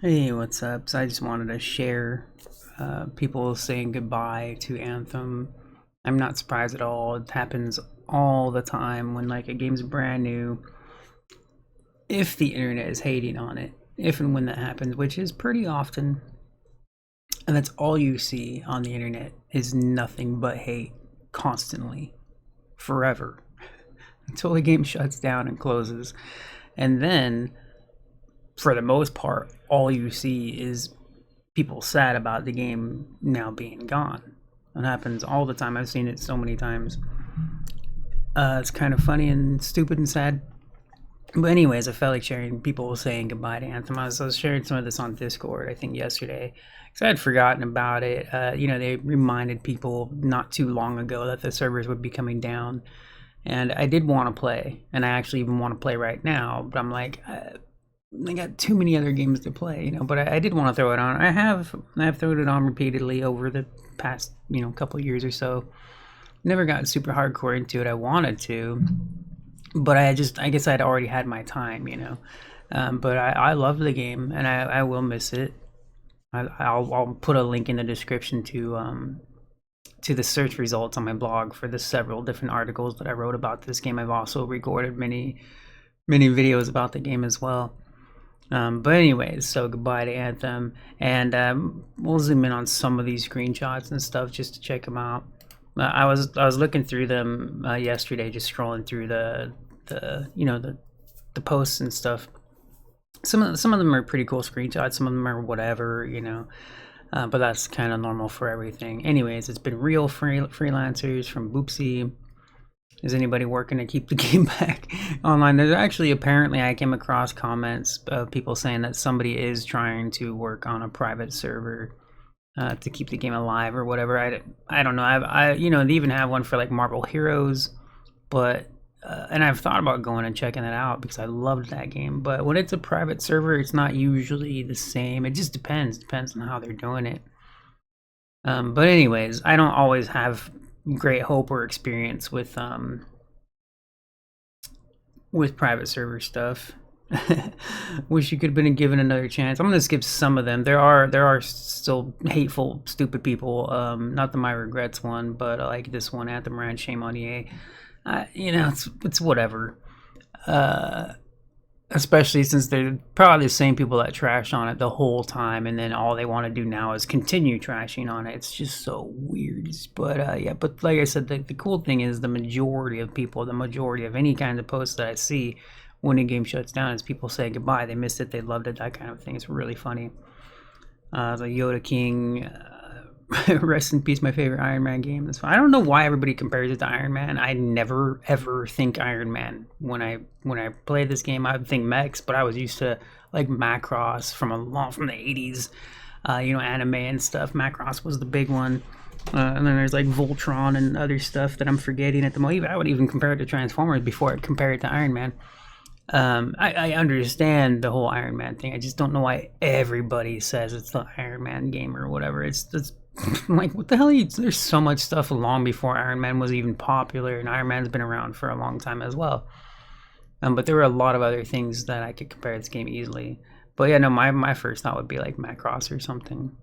Hey, what's up? So I just wanted to share people saying goodbye to Anthem. I'm not surprised at all. It happens all the time when like a game's brand new. If the internet is hating on it, if and when that happens, which is pretty often, and that's all you see on the internet is nothing but hate constantly, forever, until the game shuts down and closes. And then, for the most part, all you see is people sad about the game now being gone. It happens all the time. I've seen it so many times. It's kind of funny and stupid and sad. But anyways, I felt like sharing people saying goodbye to Anthem. I was sharing some of this on Discord, I think yesterday, because I had forgotten about it. They reminded people not too long ago that the servers would be coming down, and I did want to play, and I actually even want to play right now. But I'm like, I got too many other games to play, But I did want to throw it on. I've thrown it on repeatedly over the past, couple of years or so. Never got super hardcore into it. I wanted to, but I guess I'd already had my time. But I love the game, and I will miss it. I'll put a link in the description to the search results on my blog for the several different articles that I wrote about this game. I've also recorded many videos about the game as well. But anyways, so goodbye to Anthem, and we'll zoom in on some of these screenshots and stuff just to check them out. I was looking through them yesterday, just scrolling through the posts and stuff. Some of them are pretty cool screenshots. Some of them are whatever, but that's kind of normal for everything. Anyways, it's been real freelancers from Boopsy. Is anybody working to keep the game back online? There's actually, apparently, I came across comments of people saying that somebody is trying to work on a private server to keep the game alive or whatever. I don't know. They even have one for like Marvel Heroes, but and I've thought about going and checking that out because I loved that game. But when it's a private server, it's not usually the same. It just depends on how they're doing it. But anyways, I don't always have great hope or experience with private server stuff. Wish you could have been given another chance. I'm gonna skip some of them. There are still hateful, stupid people. Not the My Regrets one, but like this one, Anthem Rant, shame on EA. It's whatever. Especially since they're probably the same people that trashed on it the whole time, and then all they want to do now is continue trashing on it. It's just so weird. But like I said, the cool thing is the majority of people, the majority of any kind of posts that I see when a game shuts down is people say goodbye. They missed it, they loved it, that kind of thing. It's really funny. The Yoda King, rest in peace, my favorite Iron Man game. That's fine. I don't know why everybody compares it to Iron Man. I never ever think Iron Man when I play this game. I would think mechs, but I was used to like Macross from the 80s, anime and stuff. Macross was the big one. And then there's like Voltron and other stuff that I'm forgetting at the moment. I would even compare it to Transformers before I'd compare it to Iron Man. I understand the whole Iron Man thing. I just don't know why everybody says it's the Iron Man game or whatever. It's like, what the hell? There's so much stuff long before Iron Man was even popular, and Iron Man's been around for a long time as well. But there were a lot of other things that I could compare this game easily. But yeah, no, my first thought would be like Macross or something.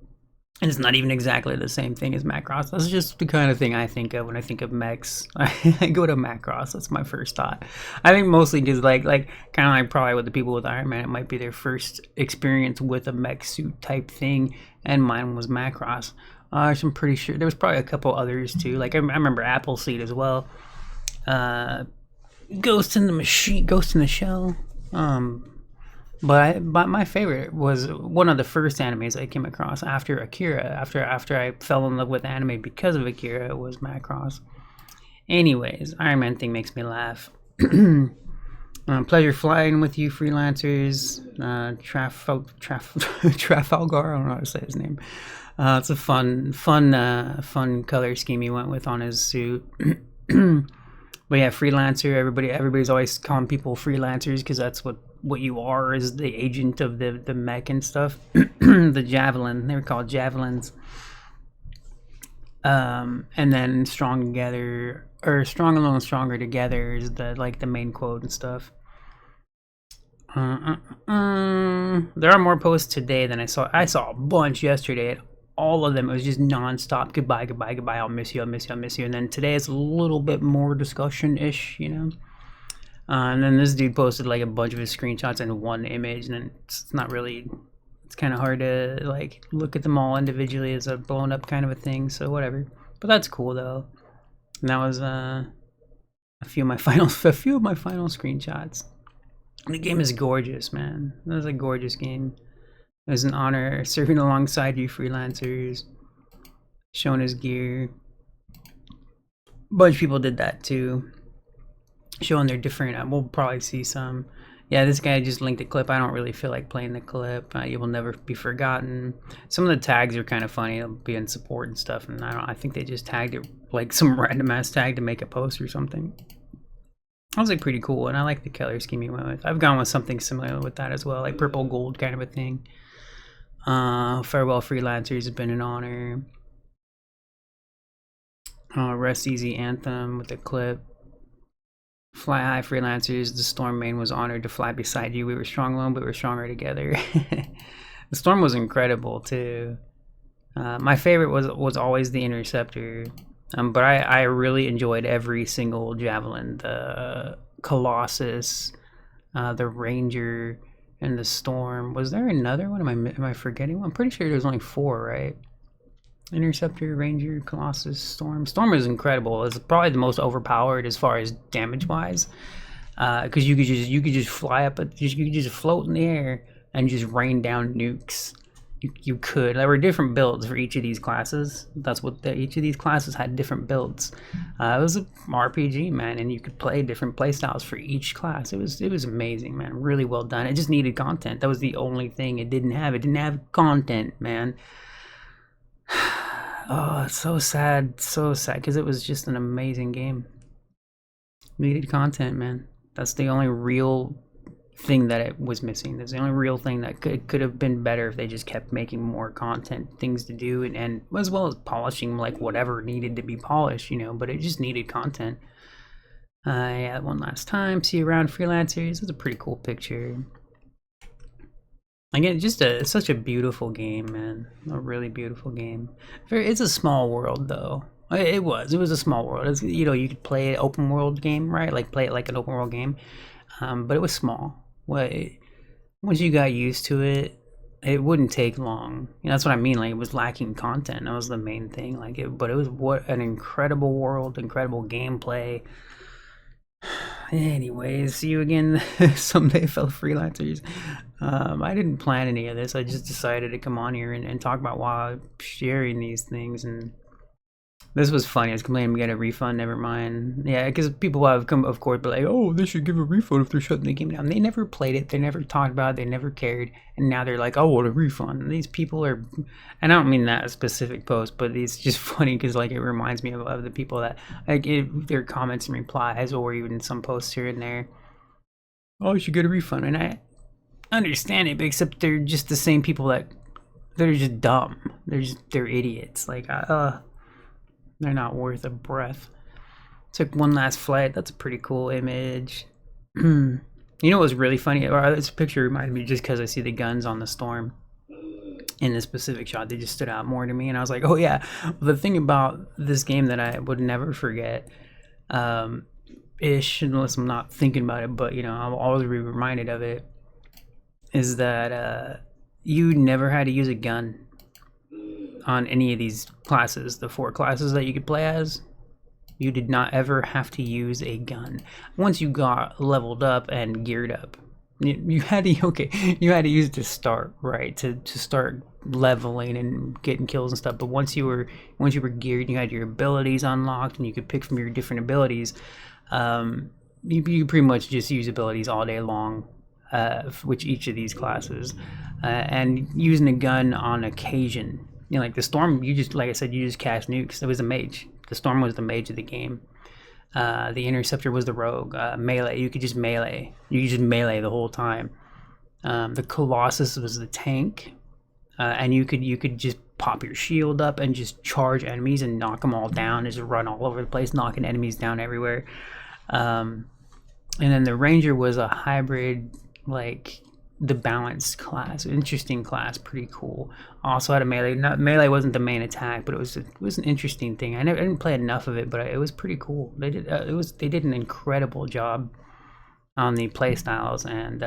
And it's not even exactly the same thing as Macross. That's just the kind of thing I think of when I think of mechs. I go to Macross. That's my first thought. I think mostly because like kind of like probably with the people with Iron Man, it might be their first experience with a mech suit type thing, and mine was Macross. I'm pretty sure there was probably a couple others too. Like I remember Appleseed as well. Ghost in the Machine, Ghost in the Shell. But my favorite was one of the first animes I came across after Akira. After I fell in love with anime because of Akira, was Macross. Anyways, Iron Man thing makes me laugh. Pleasure flying with you, freelancers. Trafalgar. I don't know how to say his name. It's a fun color scheme he went with on his suit. But yeah, freelancer. Everybody's always calling people freelancers because that's what you are, is the agent of the mech and stuff. The javelin. They were called javelins. And then strong together, or strong alone, stronger together is the main quote and stuff. There are more posts today than I saw. I saw a bunch yesterday. All of them, it was just non-stop. Goodbye, goodbye, goodbye. I'll miss you. I'll miss you. I'll miss you. And then today it's a little bit more discussion-ish, you know. And then this dude posted like a bunch of his screenshots in one image, and then it's not really. It's kind of hard to like look at them all individually as a blown up kind of a thing. So whatever. But that's cool though. And that was a few of my final screenshots. The game is gorgeous, man. That was a gorgeous game. It was an honor serving alongside you freelancers, showing his gear. A bunch of people did that too, showing their different. We'll probably see some. Yeah, this guy just linked a clip. I don't really feel like playing the clip. You will never be forgotten. Some of the tags are kind of funny. It'll be in support and stuff, and I think they just tagged it like some random ass tag to make a post or something. That was like pretty cool, and I like the color scheme he went with. I've gone with something similar with that as well, like purple gold kind of a thing. Farewell freelancers has been an honor. Rest easy Anthem with the clip. Fly high freelancers. The Storm main was honored to fly beside you. We were strong alone, but we were stronger together. The Storm was incredible too. My favorite was always the Interceptor. But I really enjoyed every single Javelin. The Colossus, the Ranger, and the Storm. Was there another one? Am I forgetting one? I'm pretty sure there's only 4, right? Interceptor, Ranger, Colossus, Storm. Storm is incredible. It's probably the most overpowered as far as damage wise, because you could just fly up, you could just float in the air and just rain down nukes. You could. There were different builds for each of these classes. That's what each of these classes had different builds. It was an RPG, man, and you could play different playstyles for each class. It was amazing, man. Really well done. It just needed content. That was the only thing it didn't have. It didn't have content, man. Oh, it's so sad, because it was just an amazing game. Needed content, man. That's the only real thing that it was missing. That's the only real thing that could have been better if they just kept making more content, things to do, and as well as polishing like whatever needed to be polished, you know. But it just needed content. Yeah, one last time. See you around, freelancers. That's a pretty cool picture. Again, just such a beautiful game, man. A really beautiful game. It's a small world, though. It was a small world. It's, you know, you could play an open world game, right? Like play it like an open world game, but it was small. Once you got used to it, it wouldn't take long. You know, that's what I mean. Like it was lacking content. That was the main thing. But it was what an incredible world, incredible gameplay. Anyways, see you again someday, fellow freelancers. I didn't plan any of this. I just decided to come on here and talk about while sharing these things, and this was funny. I was complaining to get a refund. Never mind. Yeah, because people have come, of course, but like, oh, they should give a refund if they're shutting the game down. They never played it. They never talked about it. They never cared. And now they're like, oh, what a refund. And these people are, and I don't mean that specific post, but it's just funny because like it reminds me of the people that like their comments and replies, or even some posts here and there. Oh, you should get a refund, and I understand it, but except they're just the same people that they're just dumb. They're idiots. Like they're not worth a breath. Took one last flight. That's a pretty cool image. You know what was really funny? This picture reminded me just because I see the guns on the Storm in this specific shot. They just stood out more to me, and I was like, oh yeah. Well, the thing about this game that I would never forget, unless I'm not thinking about it, but you know, I'll always be reminded of it, is that you never had to use a gun on any of these classes. The 4 classes that you could play as, you did not ever have to use a gun. Once you got leveled up and geared up, you had to use it to start, right, to start leveling and getting kills and stuff. But once you were geared, you had your abilities unlocked, and you could pick from your different abilities. You pretty much just use abilities all day long, which each of these classes, and using a gun on occasion. You know, like the Storm, like I said, you just cast nukes. It was a mage. The Storm was the mage of the game. The Interceptor was the rogue. Melee, you could just melee. You could just melee the whole time. The Colossus was the tank, and you could just pop your shield up and just charge enemies and knock them all down. Just run all over the place, knocking enemies down everywhere. And then the Ranger was a hybrid like the balanced class, interesting class, pretty cool. Also had a melee. Not melee wasn't the main attack, but it was an interesting thing. I didn't play enough of it, but it was pretty cool. They did an incredible job on the play styles and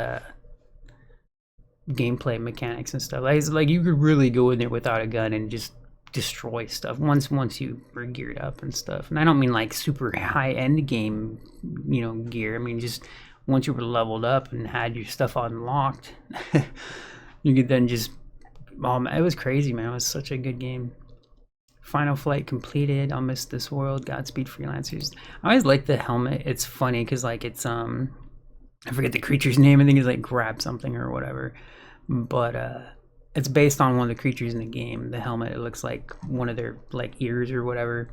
gameplay mechanics and stuff. Like you could really go in there without a gun and just destroy stuff once you were geared up and stuff. And I don't mean like super high end game, gear. I mean just once you were leveled up and had your stuff unlocked, you could then just it was crazy, man. It was such a good game. Final flight completed. I'll miss this world. Godspeed, freelancers. I always like the helmet. It's funny because like it's I forget the creature's name. I think it's like grab something or whatever. But it's based on one of the creatures in the game. The helmet, it looks like one of their like ears or whatever.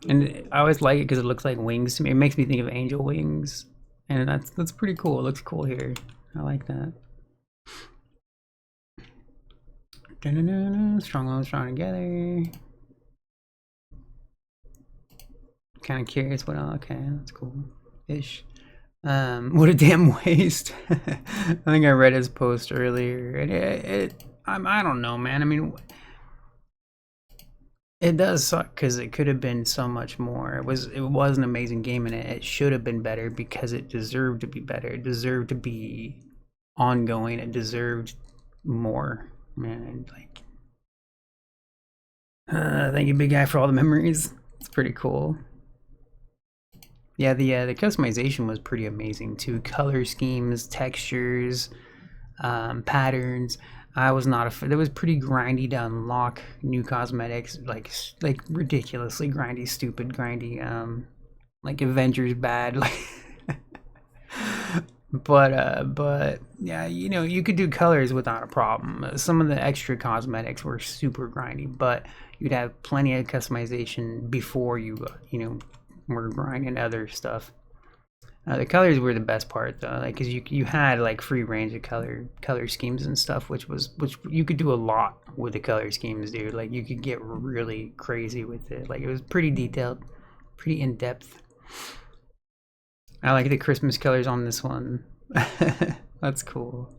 And I always like it because it looks like wings to me. It makes me think of angel wings. And that's pretty cool. It looks cool here. I like that. Strong alone, strong together. Kind of curious what okay, that's cool. Ish. What a damn waste. I think I read his post earlier, and I don't know, man. I mean, it does suck because it could have been so much more. It was an amazing game, and it should have been better because it deserved to be better. It deserved to be ongoing. It deserved more, man. Like, thank you, big guy, for all the memories. It's pretty cool. Yeah, the customization was pretty amazing too. Color schemes, textures, patterns. I was not a. It was pretty grindy to unlock new cosmetics, like ridiculously grindy, stupid grindy, like Avengers bad. Like, but yeah, you could do colors without a problem. Some of the extra cosmetics were super grindy, but you'd have plenty of customization before you were grinding other stuff. The colors were the best part though, like because you had like free range of color schemes and stuff, which you could do a lot with the color schemes, dude. Like you could get really crazy with it. Like it was pretty detailed, pretty in depth. I like the Christmas colors on this one. That's cool.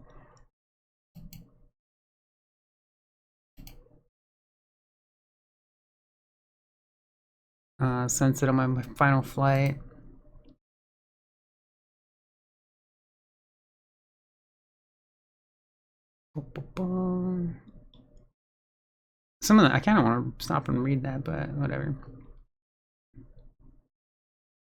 Sunset on my final flight. Some of that I kind of want to stop and read that, but whatever.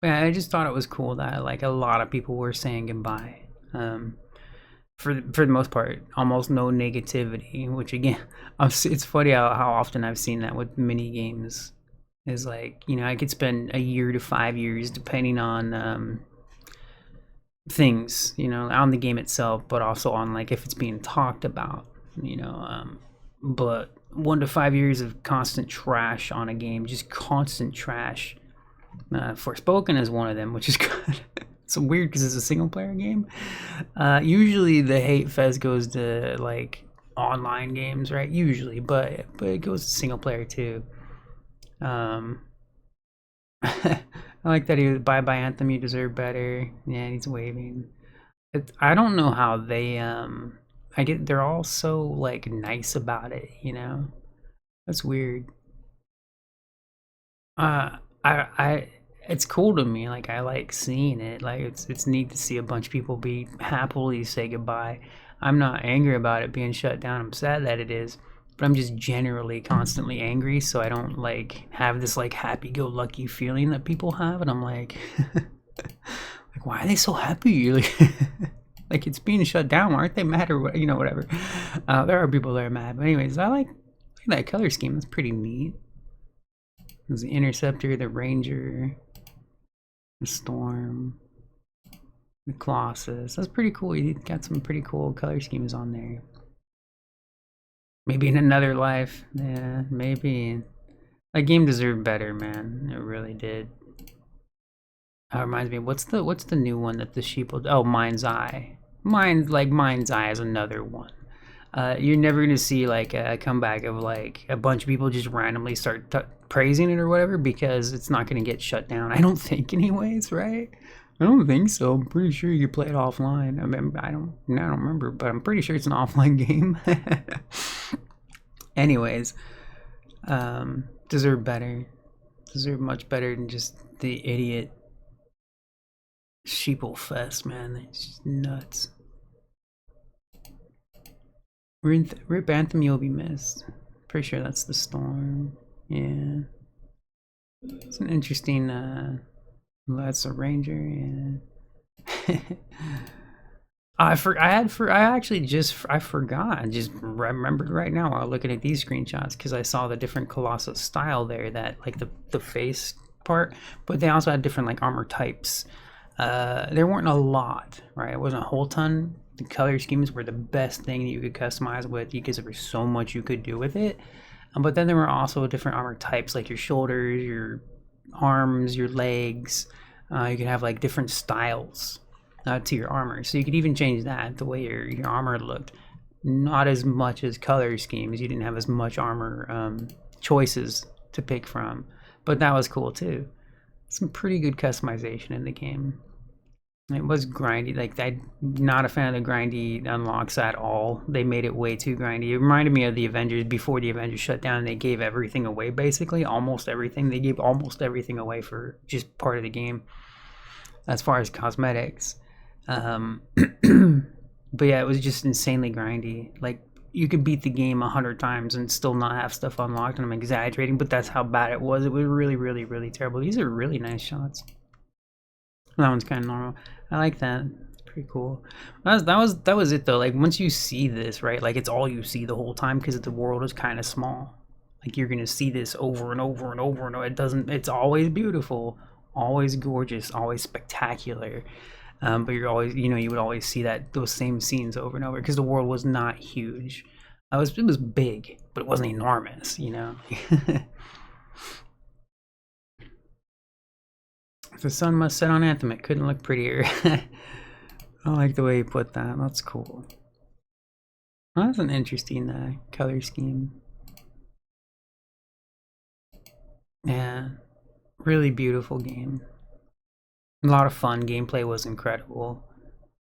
Yeah, I just thought it was cool that like a lot of people were saying goodbye. For the most part, almost no negativity. Which again, it's funny how often I've seen that with mini games. Is like I could spend a year to 5 years depending on things on the game itself, but also on like if it's being talked about. But 1 to 5 years of constant trash on a game, just constant trash. Forspoken is one of them, which is good. It's weird because it's a single player game. Usually the hate fest goes to like online games, right? Usually, but it goes to single player too. I like that he was bye Anthem, you deserve better. Yeah, he's waving. I don't know how they they're all so like nice about it, That's weird. It's cool to me. Like I like seeing it. Like it's neat to see a bunch of people be happily say goodbye. I'm not angry about it being shut down. I'm sad that it is, but I'm just generally constantly angry, so I don't like have this like happy-go-lucky feeling that people have, and I'm like, like why are they so happy? Like, like it's being shut down. Why aren't they mad or whatever? There are people that are mad, but anyways, I like that color scheme. That's pretty neat. There's the Interceptor, the Ranger, the Storm, the Colossus. That's pretty cool. You got some pretty cool color schemes on there. Maybe in another life. Yeah, maybe. That game deserved better, man. It really did. That reminds me, what's the new one that the sheep will... Oh, MindsEye. MindsEye is another one. You're never gonna see like a comeback of like a bunch of people just randomly start praising it or whatever, because it's not gonna get shut down. I don't think, anyways, right? I don't think so. I'm pretty sure you play it offline. I mean, I don't remember, but I'm pretty sure it's an offline game. Anyways, deserve better. Deserve much better than just the idiot sheeple fest, man. It's just nuts. Rip Anthem, you'll be missed. Pretty sure that's the storm. Yeah. It's an interesting, that's a ranger, yeah. I forgot. I just remembered right now while looking at these screenshots because I saw the different Colossus style there, that like the face part, but they also had different like armor types. There weren't a lot, right? It wasn't a whole ton. The color schemes were the best thing that you could customize with because there was so much you could do with it. But then there were also different armor types, like your shoulders, your arms, your legs. You could have like different styles to your armor, so you could even change that, the way your armor looked. Not as much as color schemes. You didn't have as much armor choices to pick from, but that was cool too. Some pretty good customization in the game. It was grindy. Like, I'm not a fan of the grindy unlocks at all. They made it way too grindy. It reminded me of the Avengers before the Avengers shut down. They gave everything away, basically. Almost everything. They gave almost everything away for just part of the game as far as cosmetics. But yeah, it was just insanely grindy. Like, you could beat the game 100 times and still not have stuff unlocked, and I'm exaggerating, but that's how bad it was. It was really, really, really terrible. These are really nice shots. That one's kind of normal. I like that. It's pretty cool. That was it though. Like, once you see this, right? Like, it's all you see the whole time because the world is kind of small. Like, you're gonna see this over and over and over and over. It's always beautiful, always gorgeous, always spectacular. But you're always, you would always see those same scenes over and over because the world was not huge. It was big, but it wasn't enormous. The sun must set on Anthem. It couldn't look prettier. I like the way you put that. That's cool. Well, that's an interesting color scheme. Yeah, really beautiful game. A lot of fun. Gameplay was incredible.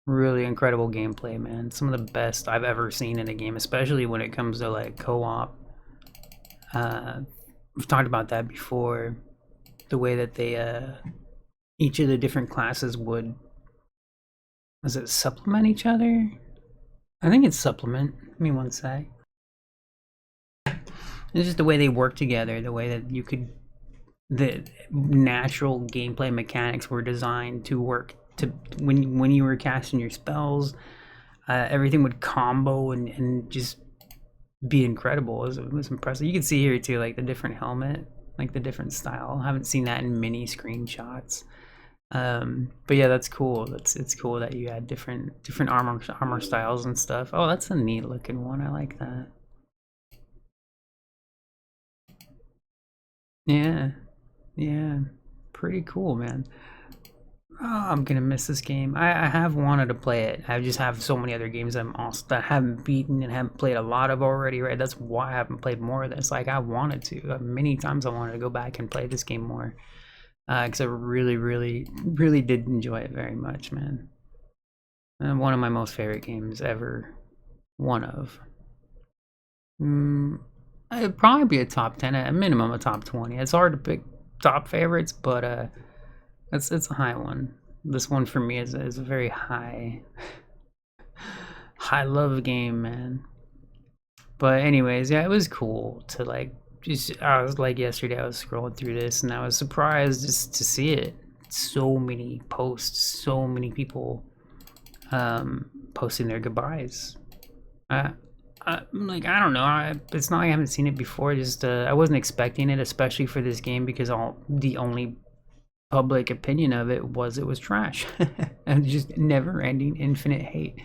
Really incredible gameplay, man. Some of the best I've ever seen in a game, especially when it comes to like co-op. We've talked about that before. The way that they each of the different classes would, was it supplement each other? I think it's supplement. Give me one sec. It's just the way they work together, the way that the natural gameplay mechanics were designed to work to when you were casting your spells. Everything would combo and just be incredible. It was impressive. You can see here too, like the different helmet, like the different style. I haven't seen that in many screenshots. But yeah, that's cool. It's cool that you had different armor styles and stuff. Oh, that's a neat looking one. I like that. Yeah, pretty cool, man. Oh, I'm gonna miss this game. I have wanted to play it. I just have so many other games that I haven't beaten and haven't played a lot of already, right? That's why I haven't played more of this. Like, I wanted to. Many times I wanted to go back and play this game more. Because I really, really, really did enjoy it very much, man. And one of my most favorite games ever. One of. It'd probably be a top 10, at a minimum a top 20. It's hard to pick top favorites, but it's a high one. This one for me is a very high love game, man. But anyways, yeah, it was cool to like I was like yesterday, I was scrolling through this and I was surprised just to see it. So many posts, so many people posting their goodbyes. Like, I don't know. It's not like I haven't seen it before. Just I wasn't expecting it, especially for this game, because the only public opinion of it was trash and just never-ending, infinite hate.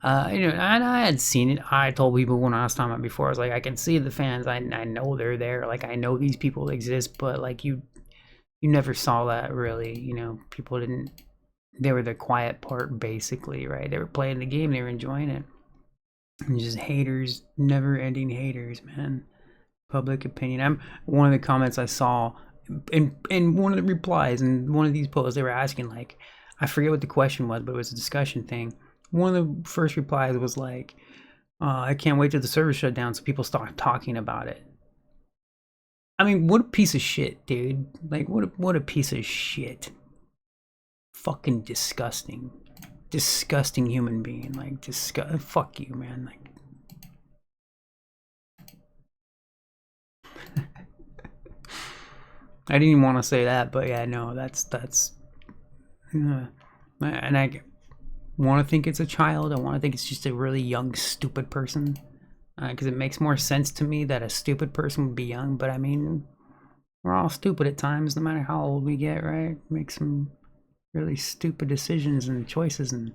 And I had seen it. I told people when I was talking about before, I was like, I can see the fans. I know they're there. Like, I know these people exist, but like you never saw that really. People didn't. They were the quiet part, basically, right? They were playing the game. They were enjoying it. And just haters, never-ending haters, man. Public opinion. One of the comments I saw in one of the replies in one of these posts, they were asking like, I forget what the question was, but it was a discussion thing. One of the first replies was like, I can't wait till the server shut down so people start talking about it. I mean, what a piece of shit, dude. Like, what a piece of shit. Fucking disgusting. Disgusting human being. Like, fuck you, man. Like, I didn't even want to say that, but yeah, no, that's and I want to think it's a child. I want to think it's just a really young, stupid person, because it makes more sense to me that a stupid person would be young. But I mean, we're all stupid at times, no matter how old we get, right? Make some really stupid decisions and choices and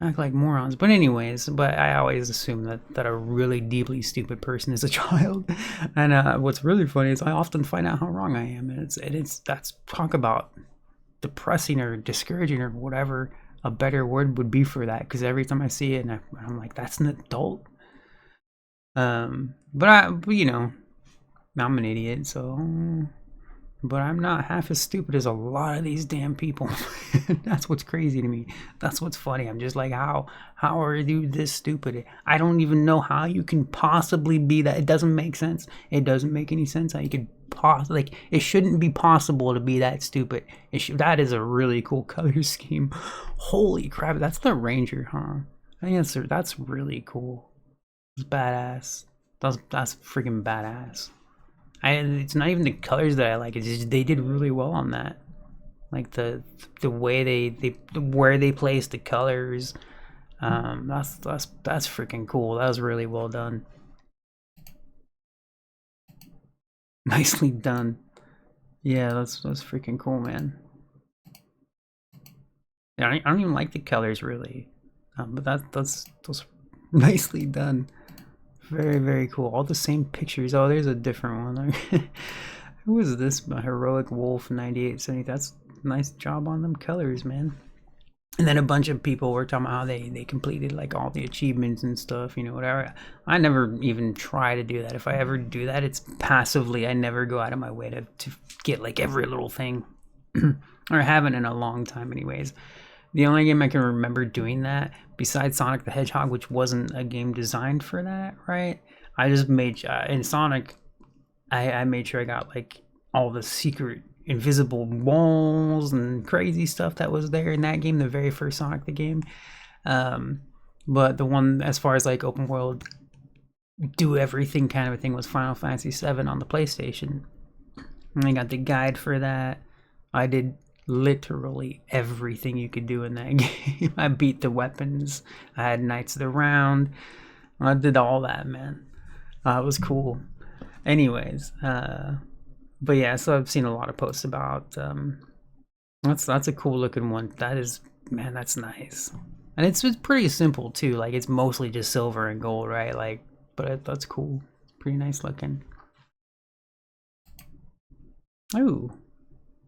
act like morons. But anyways, I always assume that a really deeply stupid person is a child. And what's really funny is I often find out how wrong I am. And that's talk about depressing or discouraging or whatever a better word would be for that. Because every time I see it, and I'm like, that's an adult. But you know, I'm an idiot, so. But I'm not half as stupid as a lot of these damn people. That's what's crazy to me. That's what's funny. I'm just like, how are you this stupid? I don't even know how you can possibly be that. It doesn't make sense. It doesn't make any sense how you could like, it shouldn't be possible to be that stupid. That is a really cool color scheme. Holy crap, that's the Ranger, huh? I think that's really cool. It's badass. That's freaking badass. It's not even the colors that I like. It's just they did really well on that. Like the way where they placed the colors. That's freaking cool. That was really well done. Nicely done. Yeah, that's freaking cool, man. Yeah, I don't even like the colors really, but that's nicely done. Very, very cool. All the same pictures. Oh, there's a different one. Who is this? Heroic Wolf 9870. That's a nice job on them colors, man. And then a bunch of people were talking about how they completed like all the achievements and stuff, you know, whatever. I never even try to do that. If I ever do that, it's passively. I never go out of my way to get like every little thing. Or haven't in a long time anyways. The only game I can remember doing that, besides Sonic the Hedgehog, which wasn't a game designed for that, right? I just made, in Sonic, I made sure I got like all the secret invisible walls and crazy stuff that was there in that game, the very first Sonic the game. But the one, as far as like open world, do everything kind of a thing, was Final Fantasy VII on the PlayStation. And I got the guide for that. I did literally everything you could do in that game. I beat the weapons. I had Knights of the Round. I did all that, man. It was cool. Anyways, but yeah, so I've seen a lot of posts about that's a cool looking one. That is, man, that's nice. And it's pretty simple too. Like it's mostly just silver and gold, right? Like, but that's cool. Pretty nice looking. Ooh.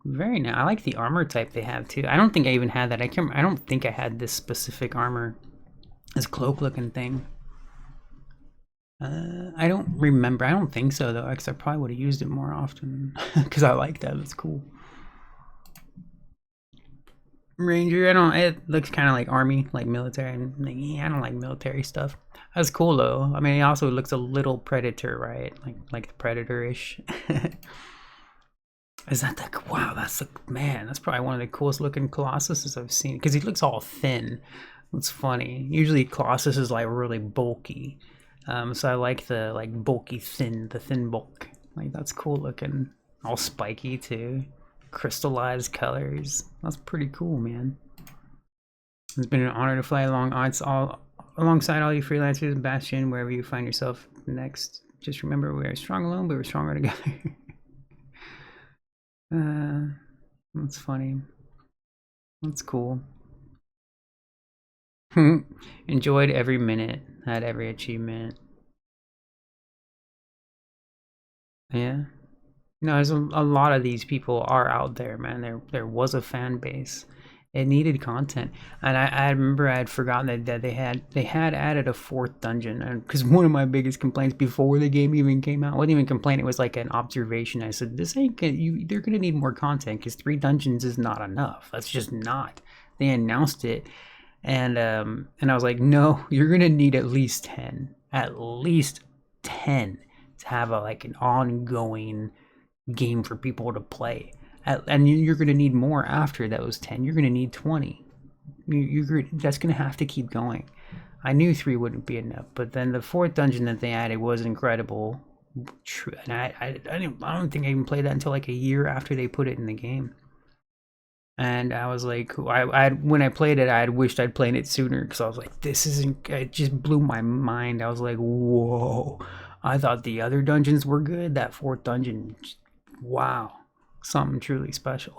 Very nice. I like the armor type they have too. I don't think I even had that. I don't think I had this specific armor, this cloak looking thing. I don't remember. I don't think so though, because I probably would have used it more often. Because I like that. It's cool. Ranger. It looks kind of like army, like military. And like, I don't like military stuff. That's cool though. I mean, it also looks a little Predator, right? Like the Predator-ish. Is that the, wow, that's the, man, that's probably one of the coolest looking Colossuses I've seen, because he looks all thin. It's funny. Usually Colossus is like really bulky. So I like the like bulky the thin bulk. Like that's cool looking. All spiky too. Crystallized colors. That's pretty cool, man. It's been an honor to fly alongside all you freelancers, Bastion, wherever you find yourself next. Just remember, we are strong alone, but we're stronger together. That's funny. That's cool. Enjoyed every minute, had every achievement. Yeah. No, there's a lot of these people are out there, man. There was a fan base. It needed content, and I remember I had forgotten that they had added a fourth dungeon, and because one of my biggest complaints before the game even came out wasn't even complaint, it was like an observation. I said this ain't gonna, they're gonna need more content because 3 dungeons is not enough. That's just not. They announced it, and I was like, no, you're gonna need at least 10, to have a like an ongoing game for people to play. And you're going to need more after those 10. You're going to need 20. That's going to have to keep going. I knew 3 wouldn't be enough, but then the 4th dungeon that they added was incredible. And I don't think I even played that until like a year after they put it in the game. And I was like, when I played it, I had wished I'd played it sooner because I was like, this isn't. It just blew my mind. I was like, whoa! I thought the other dungeons were good. That 4th dungeon, wow. Something truly special.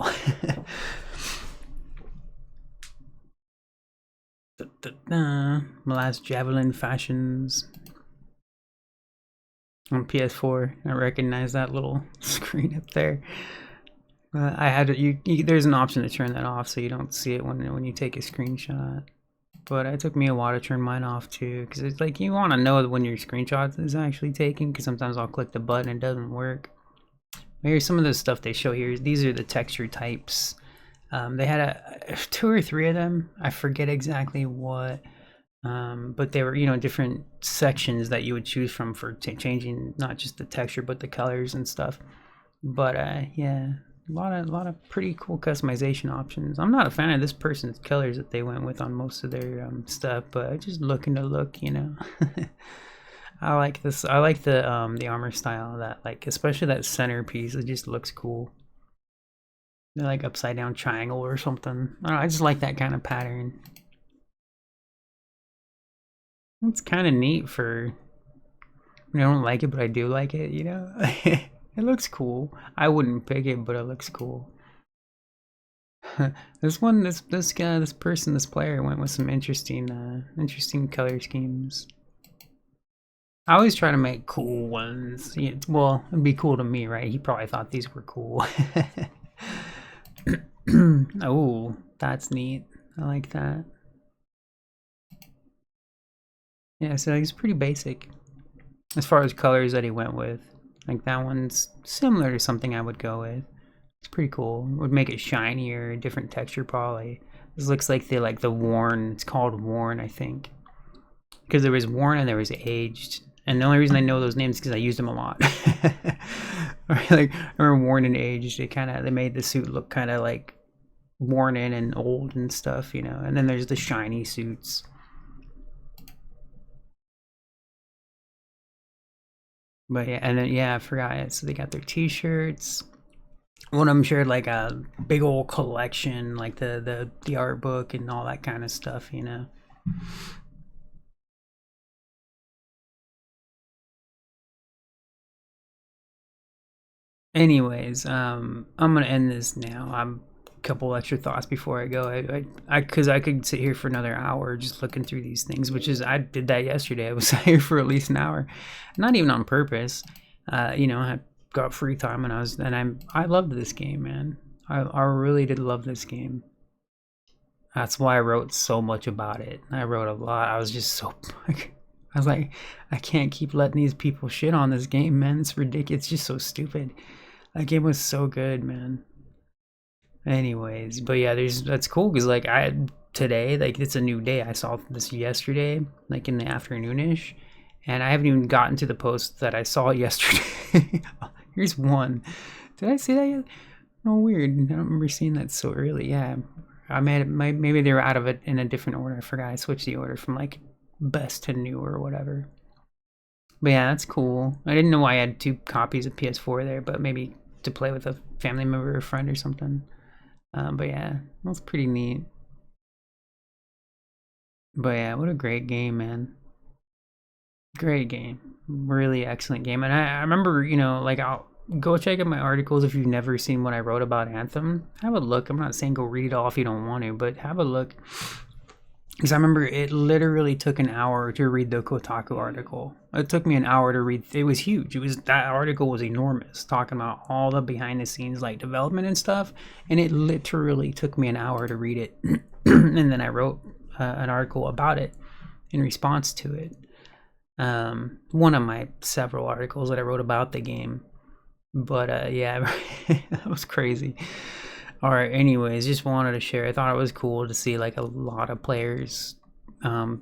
My last javelin fashions on PS4. I recognize that little screen up there. I had to, there's an option to turn that off so you don't see it when you take a screenshot. But it took me a while to turn mine off too, because it's like you want to know when your screenshot is actually taken, because sometimes I'll click the button and it doesn't work. Here's some of the stuff they show here. These are the texture types. They had 2 or 3 of them. I forget exactly what, but they were, different sections that you would choose from for changing not just the texture but the colors and stuff. But yeah, a lot of pretty cool customization options. I'm not a fan of this person's colors that they went with on most of their stuff, but just looking to look, I like this. I like the armor style, that like especially that centerpiece. It just looks cool. They're like upside down triangle or something. I don't know, I just like that kind of pattern. It's kind of neat for. I don't like it, but I do like it. It looks cool. I wouldn't pick it, but it looks cool. This player went with some interesting color schemes. I always try to make cool ones. Well, it'd be cool to me, right? He probably thought these were cool. Oh, that's neat. I like that. Yeah, so it's pretty basic as far as colors that he went with. Like that one's similar to something I would go with. It's pretty cool. It would make it shinier, different texture probably. This looks like the worn. It's called worn, I think, because there was worn and there was aged. And the only reason I know those names is because I used them a lot. Like I remember worn and aged. They made the suit look kind of like worn in and old and stuff, And then there's the shiny suits. But yeah, and then I forgot it. So they got their T-shirts. One of them shared like a big old collection, like the art book and all that kind of stuff, Anyways, I'm gonna end this now. I'm a couple extra thoughts before I go. Because I could sit here for another hour just looking through these things, which is I did that yesterday. I was here for at least an hour, not even on purpose. I got free time and I loved this game, man. I really did love this game. That's why I wrote so much about it. I wrote a lot. I was just so. I was like, I can't keep letting these people shit on this game, man. It's ridiculous. It's just so stupid. That game was so good, man. Anyways, but yeah, that's cool because like today, like it's a new day. I saw this yesterday, like in the afternoonish, and I haven't even gotten to the post that I saw yesterday. Here's one. Did I see that yet? Oh, weird. I don't remember seeing that so early. Yeah, I made it. Maybe they were out of it in a different order. I forgot. I switched the order from like best to new or whatever. But yeah, that's cool. I didn't know I had 2 copies of PS4 there, but maybe to play with a family member or friend or something. But yeah, that's pretty neat. But yeah, what a great game, man. Great game. Really excellent game. And I remember, like I'll go check out my articles if you've never seen what I wrote about Anthem. Have a look. I'm not saying go read it all if you don't want to, but have a look. Because I remember it literally took an hour to read the Kotaku article. It took me an hour to read. It was huge. That article was enormous, talking about all the behind the scenes like development and stuff. And it literally took me an hour to read it, and then I wrote an article about it in response to it. One of my several articles that I wrote about the game. But yeah, that was crazy. All right, anyways, just wanted to share. I thought it was cool to see like a lot of players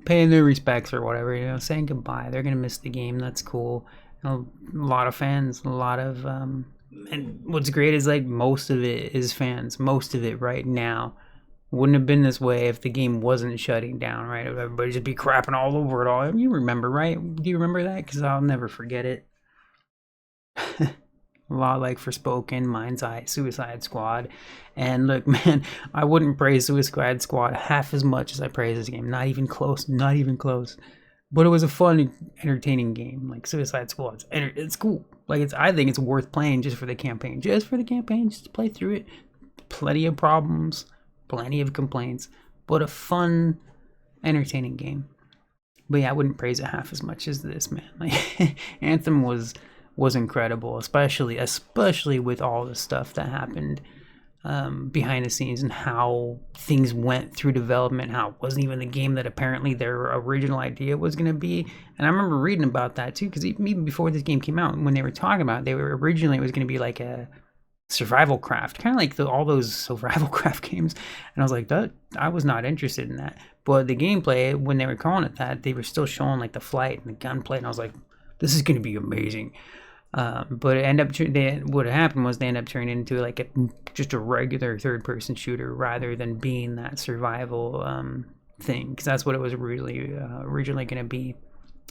paying their respects or whatever, saying goodbye. They're gonna miss the game. That's cool. A lot of fans, a lot of and what's great is like most of it is fans. Most of it right now wouldn't have been this way if the game wasn't shutting down, right? Everybody just be crapping all over it all. You remember, right? Do you remember that? Because I'll never forget it. A lot like Forspoken, MindsEye, Suicide Squad. And look, man, I wouldn't praise Suicide Squad half as much as I praise this game. Not even close. Not even close. But it was a fun, entertaining game. Like Suicide Squad, it's cool. Like I think it's worth playing just for the campaign. Just for the campaign, just to play through it. Plenty of problems, plenty of complaints, but a fun, entertaining game. But yeah, I wouldn't praise it half as much as this, man. Like Anthem was incredible, especially with all the stuff that happened behind the scenes and how things went through development, how it wasn't even the game that apparently their original idea was going to be. And I remember reading about that too, because even before this game came out, when they were talking about it, it was going to be like a survival craft, kind of like all those survival craft games. And I was like, I was not interested in that. But the gameplay, when they were calling it that, they were still showing like the flight and the gunplay, and I was like, this is going to be amazing. But what happened was they ended up turning into like just a regular third-person shooter rather than being that survival thing, because that's what it was really originally going to be,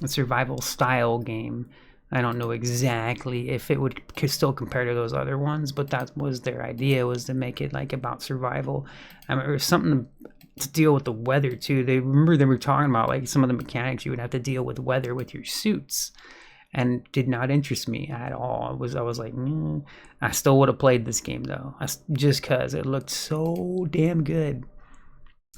a survival style game. I don't know exactly if it would still compare to those other ones, but that was their idea, was to make it like about survival. I mean, it was something to deal with the weather too. They were talking about like some of the mechanics you would have to deal with weather with your suits, and did not interest me at all. I was like, I still would have played this game though, just because it looked so damn good.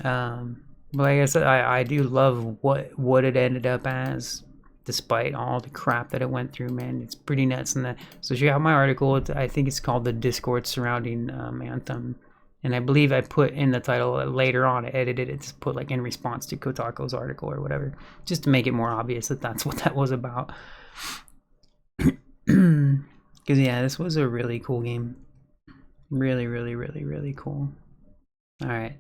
But like I said, I do love what it ended up as, despite all the crap that it went through, man. It's pretty nuts. So check out my article. I think it's called The Discord Surrounding Anthem. And I believe I put in the title later on, I edited it to put like in response to Kotaku's article or whatever, just to make it more obvious that that's what that was about. Because yeah, this was a really cool game. Really, really, really, really cool. Alright,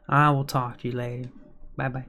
I will talk to you later. Bye bye.